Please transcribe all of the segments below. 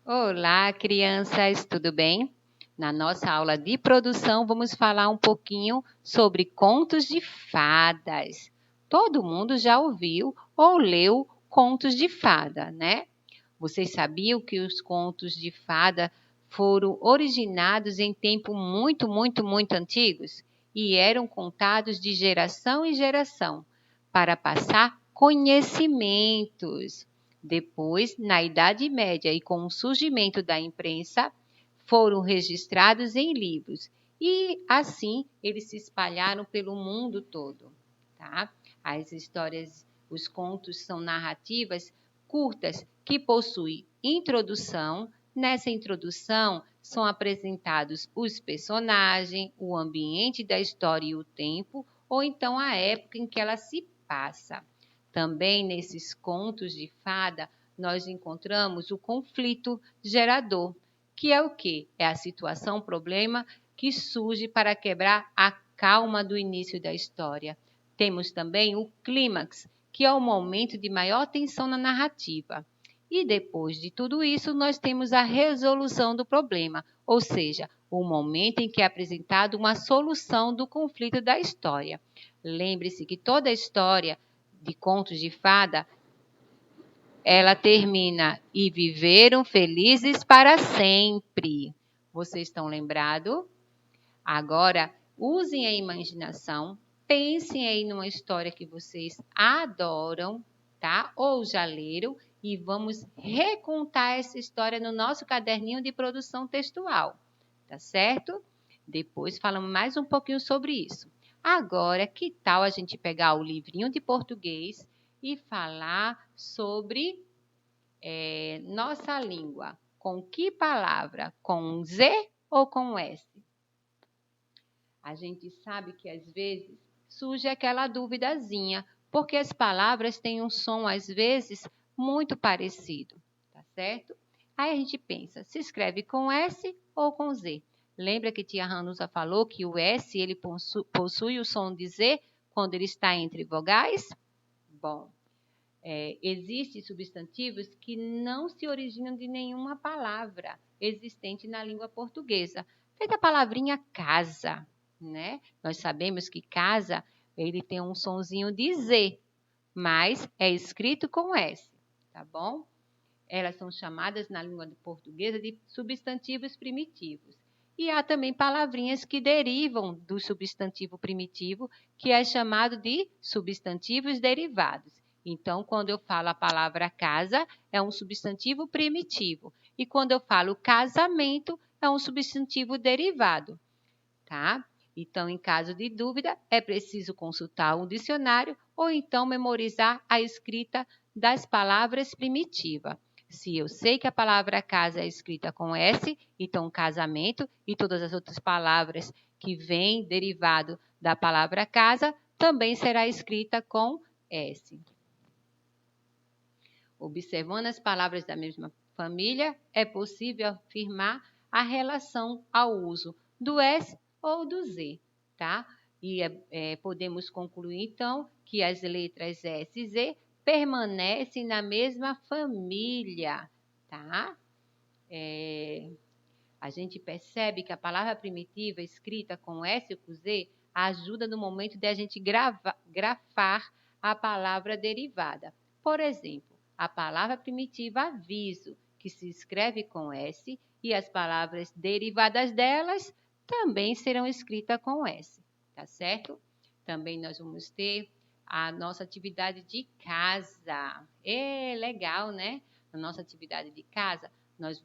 Olá, crianças, tudo bem? Na nossa aula de produção, vamos falar um pouquinho sobre contos de fadas. Todo mundo já ouviu ou leu contos de fada, né? Vocês sabiam que os contos de fada foram originados em tempo muito antigos e eram contados de geração em geração para passar conhecimentos. Depois, na Idade Média e com o surgimento da imprensa, foram registrados em livros e assim eles se espalharam pelo mundo todo, tá? As histórias, os contos são narrativas curtas que possuem introdução. Nessa introdução são apresentados os personagens, o ambiente da história e o tempo, ou então a época em que ela se passa. Também nesses contos de fada nós encontramos o conflito gerador, que é o quê? É a situação, problema que surge para quebrar a calma do início da história. Temos também o clímax, que é o momento de maior tensão na narrativa. E depois de tudo isso, nós temos a resolução do problema, ou seja, o momento em que é apresentada uma solução do conflito da história. Lembre-se que toda história de contos de fada, ela termina e viveram felizes para sempre. Vocês estão lembrados? Agora, usem a imaginação, pensem aí numa história que vocês adoram, tá? Ou já leram, e vamos recontar essa história no nosso caderninho de produção textual, tá certo? Depois falamos mais um pouquinho sobre isso. Agora, que tal a gente pegar o livrinho de português e falar sobre nossa língua? Com que palavra? Com Z ou com S? A gente sabe que às vezes surge aquela duvidazinha, porque as palavras têm um som às vezes muito parecido, tá certo? Aí a gente pensa, se escreve com S ou com Z? Lembra que tia Ranusa falou que o S ele possui o som de Z quando ele está entre vogais? Bom, existem substantivos que não se originam de nenhuma palavra existente na língua portuguesa. Feita a palavrinha casa, né? Nós sabemos que casa, ele tem um sonzinho de Z, mas é escrito com S, tá bom? Elas são chamadas na língua portuguesa de substantivos primitivos. E há também palavrinhas que derivam do substantivo primitivo, que é chamado de substantivos derivados. Então, quando eu falo a palavra casa, é um substantivo primitivo. E quando eu falo casamento, é um substantivo derivado, tá? Então, em caso de dúvida, é preciso consultar um dicionário ou então memorizar a escrita das palavras primitivas. Se eu sei que a palavra casa é escrita com S, então casamento e todas as outras palavras que vêm derivado da palavra casa também será escrita com S. Observando as palavras da mesma família, é possível afirmar a relação ao uso do S ou do Z, tá? E podemos concluir, então, que as letras S e Z permanecem na mesma família, tá? A gente percebe que a palavra primitiva escrita com S ou com Z ajuda no momento de a gente grafar a palavra derivada. Por exemplo, a palavra primitiva aviso, que se escreve com S, e as palavras derivadas delas também serão escritas com S, tá certo? Também nós vamos ter a nossa atividade de casa. É legal, né? Na nossa atividade de casa, nós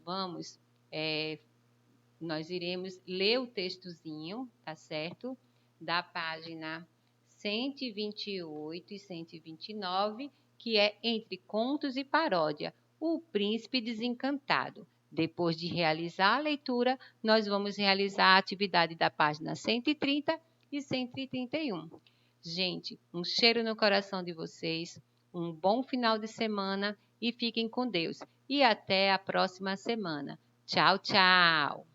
iremos ler o textozinho, tá certo? Da página 128 e 129, que é Entre Contos e Paródia, O Príncipe Desencantado. Depois de realizar a leitura, nós vamos realizar a atividade da página 130 e 131. Gente, um cheiro no coração de vocês, um bom final de semana e fiquem com Deus. E até a próxima semana. Tchau, tchau!